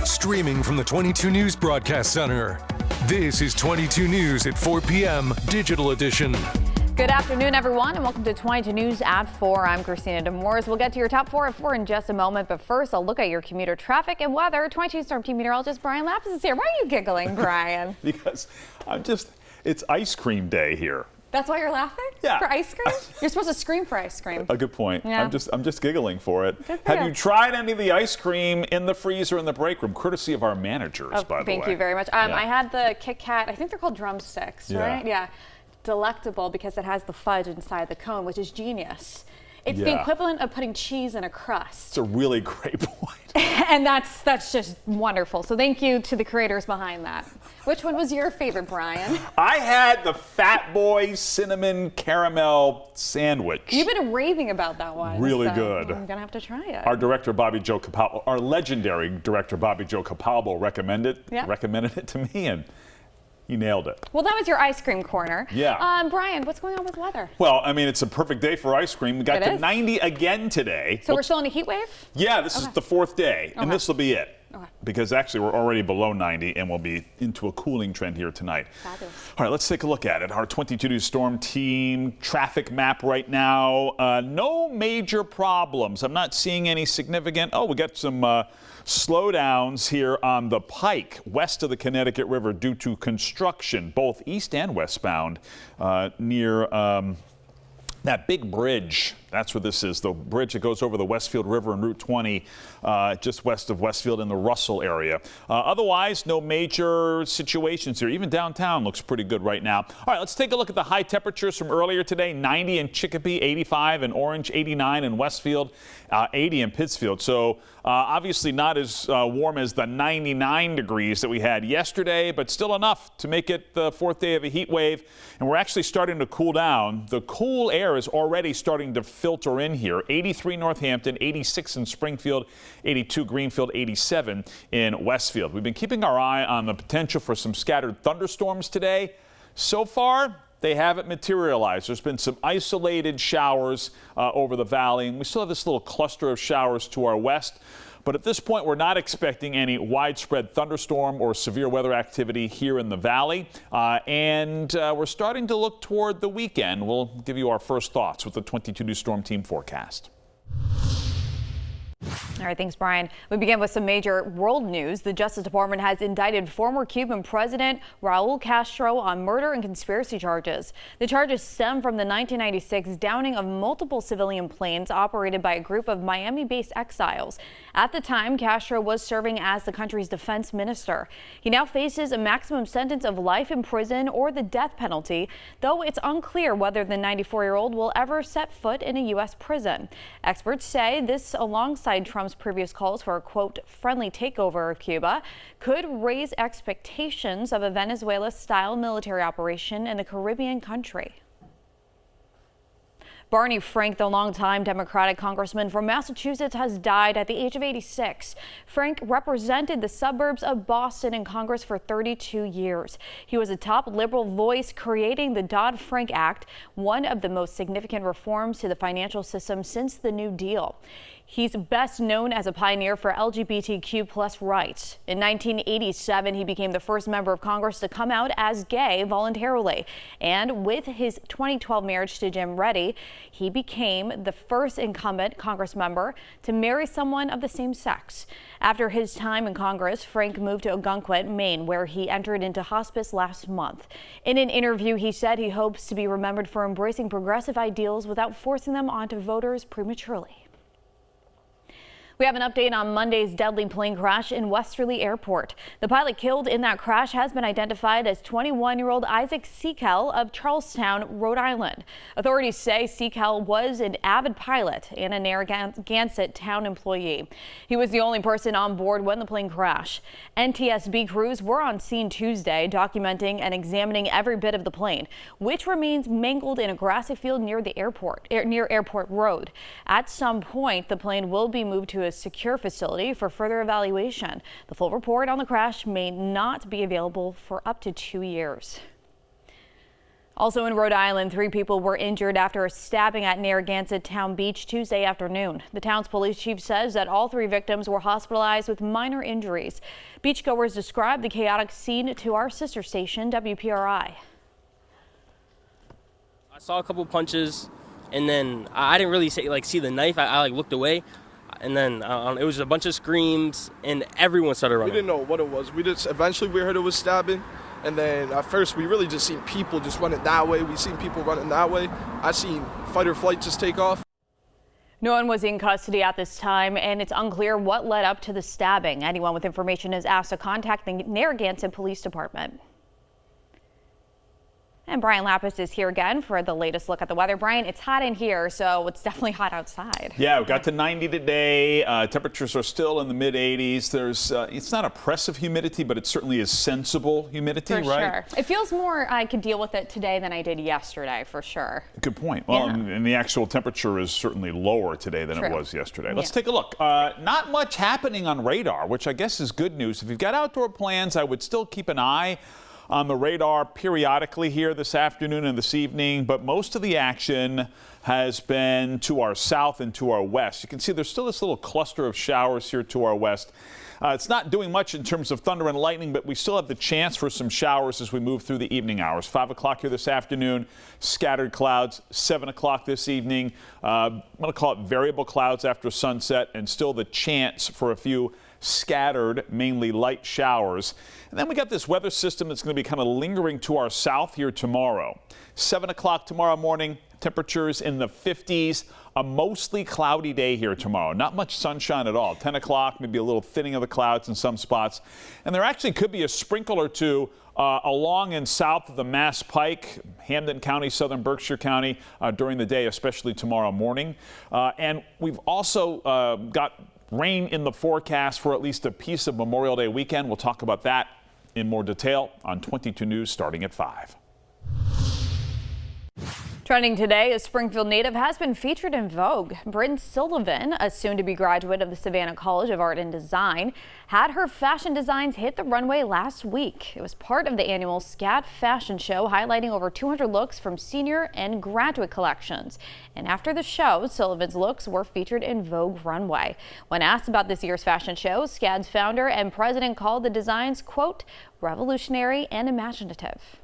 Streaming from the 22 News Broadcast Center, this is 22 News at 4 p.m. Digital Edition. Good afternoon, everyone, and welcome to 22 News at 4. I'm Christina Demores. We'll get to your top 4 at 4 in just a moment, but first, I'll look at your commuter traffic and weather. 22 Storm Team meteorologist Brian Lapis is here. Why are you giggling, Brian? Because it's ice cream day here. That's why you're laughing? Yeah. For ice cream? You're supposed to scream for ice cream. A good point. Yeah. I'm just giggling for it. Good for Have you tried any of the ice cream in the freezer in the break room, courtesy of our managers, by the way? Thank you very much. I had the Kit Kat, I think they're called drumsticks, right? Yeah. Delectable because it has the fudge inside the cone, which is genius. It's the equivalent of putting cheese in a crust. It's a really great point. And that's just wonderful. So thank you to the creators behind that. Which one was your favorite, Brian? I had the Fat Boy Cinnamon Caramel Sandwich. You've been raving about that one. Really good. I'm gonna have to try it. Our director, Bobby Joe Capalbo, our legendary director, Bobby Joe Capalbo, recommended it to me, and he nailed it. Well, that was your ice cream corner. Yeah. Brian, what's going on with weather? Well, I mean, it's a perfect day for ice cream. We got to 90 again today. So we're still in a heat wave? Yeah, this is the 4th day, and this will be it. Okay. Because actually we're already below 90 and we'll be into a cooling trend here tonight. Fabulous. All right, let's take a look at it. Our 22 News Storm Team traffic map right now. No major problems. I'm not seeing any significant. Oh, we got some slowdowns here on the Pike west of the Connecticut River due to construction, both east and westbound near that big bridge. That's where this is, the bridge that goes over the Westfield River and Route 20, just west of Westfield in the Russell area. Otherwise, no major situations here. Even downtown looks pretty good right now. All right, let's take a look at the high temperatures from earlier today. 90 in Chicopee, 85 in Orange, 89 in Westfield, 80 in Pittsfield. So obviously not as warm as the 99 degrees that we had yesterday, but still enough to make it the 4th day of a heat wave. And we're actually starting to cool down. The cool air is already starting to filter in here. 83 Northampton, 86 in Springfield, 82 Greenfield, 87 in Westfield. We've been keeping our eye on the potential for some scattered thunderstorms today. So far, they haven't materialized. There's been some isolated showers over the valley, and we still have this little cluster of showers to our west. But at this point, we're not expecting any widespread thunderstorm or severe weather activity here in the valley. And we're starting to look toward the weekend. We'll give you our first thoughts with the 22 News Storm Team forecast. All right, thanks, Brian. We begin with some major world news. The Justice Department has indicted former Cuban President Raul Castro on murder and conspiracy charges. The charges stem from the 1996 downing of multiple civilian planes operated by a group of Miami-based exiles. At the time, Castro was serving as the country's defense minister. He now faces a maximum sentence of life in prison or the death penalty, though it's unclear whether the 94-year-old will ever set foot in a U.S. prison. Experts say this, alongside Trump's previous calls for a, quote, friendly takeover of Cuba, could raise expectations of a Venezuela-style military operation in the Caribbean country. Barney Frank, the longtime Democratic congressman from Massachusetts, has died at the age of 86. Frank represented the suburbs of Boston in Congress for 32 years. He was a top liberal voice creating the Dodd-Frank Act, one of the most significant reforms to the financial system since the New Deal. He's best known as a pioneer for LGBTQ+ rights. In 1987, he became the first member of Congress to come out as gay voluntarily. And with his 2012 marriage to Jim Reddy, he became the first incumbent Congress member to marry someone of the same sex. After his time in Congress, Frank moved to Ogunquit, Maine, where he entered into hospice last month. In an interview, he said he hopes to be remembered for embracing progressive ideals without forcing them onto voters prematurely. We have an update on Monday's deadly plane crash in Westerly Airport. The pilot killed in that crash has been identified as 21-year-old Isaac Seakel of Charlestown, Rhode Island. Authorities say Seakel was an avid pilot and a Narragansett town employee. He was the only person on board when the plane crashed. NTSB crews were on scene Tuesday, documenting and examining every bit of the plane, which remains mangled in a grassy field near the airport, near Airport Road. At some point, the plane will be moved to a secure facility for further evaluation. The full report on the crash may not be available for up to 2 years. Also in Rhode Island, 3 people were injured after a stabbing at Narragansett Town Beach Tuesday afternoon. The town's police chief says that all 3 victims were hospitalized with minor injuries. Beachgoers described the chaotic scene to our sister station, WPRI. I saw a couple punches, and then I didn't really see the knife. I looked away, and then it was a bunch of screams, and everyone started running. We didn't know what it was. Eventually we heard it was stabbing. And then at first, we really just seen people just running that way. We seen people running that way. I seen fight or flight just take off. No one was in custody at this time, and it's unclear what led up to the stabbing. Anyone with information is asked to contact the Narragansett Police Department. And Brian Lapis is here again for the latest look at the weather. Brian, it's hot in here, so it's definitely hot outside. Yeah, we got to 90 today. Temperatures are still in the mid 80s. It's not oppressive humidity, but it certainly is sensible humidity, for right? Sure. It feels more I could deal with it today than I did yesterday, for sure. Good point. Well, and the actual temperature is certainly lower today than it was yesterday. Let's take a look. Not much happening on radar, which I guess is good news. If you've got outdoor plans, I would still keep an eye on the radar periodically here this afternoon and this evening, but most of the action has been to our south and to our west. You can see there's still this little cluster of showers here to our west. It's not doing much in terms of thunder and lightning, but we still have the chance for some showers as we move through the evening hours. 5 o'clock here this afternoon, scattered clouds. 7 o'clock this evening, I'm going to call it variable clouds after sunset, and still the chance for a few scattered, mainly light showers. And then we got this weather system that's going to be kind of lingering to our south here tomorrow. 7 o'clock tomorrow morning, temperatures in the 50s. A mostly cloudy day here tomorrow. Not much sunshine at all. 10 o'clock, maybe a little thinning of the clouds in some spots. And there actually could be a sprinkle or two along and south of the Mass Pike, Hampden County, southern Berkshire County during the day, especially tomorrow morning. And we've also got rain in the forecast for at least a piece of Memorial Day weekend. We'll talk about that in more detail on 22 News starting at 5. Trending today, a Springfield native has been featured in Vogue. Bryn Sullivan, a soon-to-be graduate of the Savannah College of Art and Design, had her fashion designs hit the runway last week. It was part of the annual SCAD fashion show, highlighting over 200 looks from senior and graduate collections. And after the show, Sullivan's looks were featured in Vogue runway. When asked about this year's fashion show, SCAD's founder and president called the designs, quote, revolutionary and imaginative.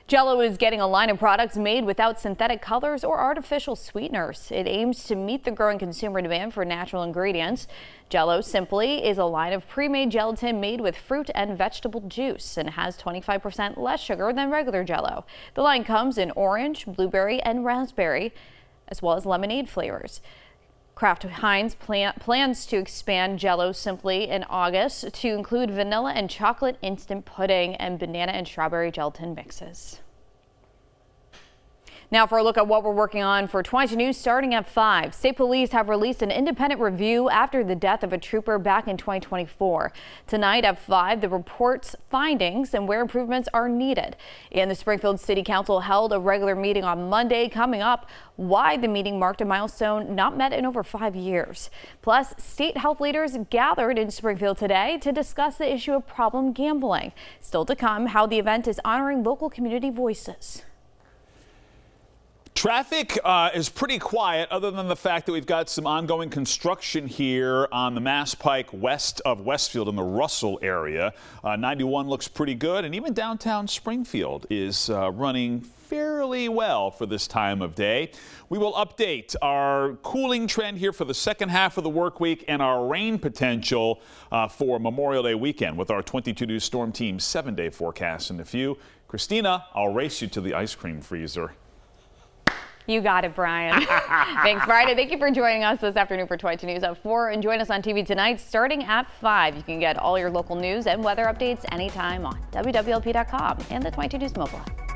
Jell-O is getting a line of products made without synthetic colors or artificial sweeteners. It aims to meet the growing consumer demand for natural ingredients. Jell-O Simply is a line of pre-made gelatin made with fruit and vegetable juice and has 25% less sugar than regular Jell-O. The line comes in orange, blueberry, and raspberry, as well as lemonade flavors. Kraft Heinz plans to expand Jell-O Simply in August to include vanilla and chocolate instant pudding and banana and strawberry gelatin mixes. Now for a look at what we're working on for 22 News starting at 5. State police have released an independent review after the death of a trooper back in 2024. Tonight at 5, the report's findings and where improvements are needed. And the Springfield City Council held a regular meeting on Monday. Coming up, why the meeting marked a milestone not met in over 5 years. Plus, state health leaders gathered in Springfield today to discuss the issue of problem gambling. Still to come, how the event is honoring local community voices. Traffic is pretty quiet other than the fact that we've got some ongoing construction here on the Mass Pike west of Westfield in the Russell area. 91 looks pretty good, and even downtown Springfield is running fairly well for this time of day. We will update our cooling trend here for the second half of the work week and our rain potential for Memorial Day weekend with our 22 News Storm Team 7-day forecast in a few. Christina, I'll race you to the ice cream freezer. You got it, Brian. Thanks, Brian. Thank you for joining us this afternoon for 22 News at 4. And join us on TV tonight starting at 5. You can get all your local news and weather updates anytime on wwlp.com and the 22 News mobile app.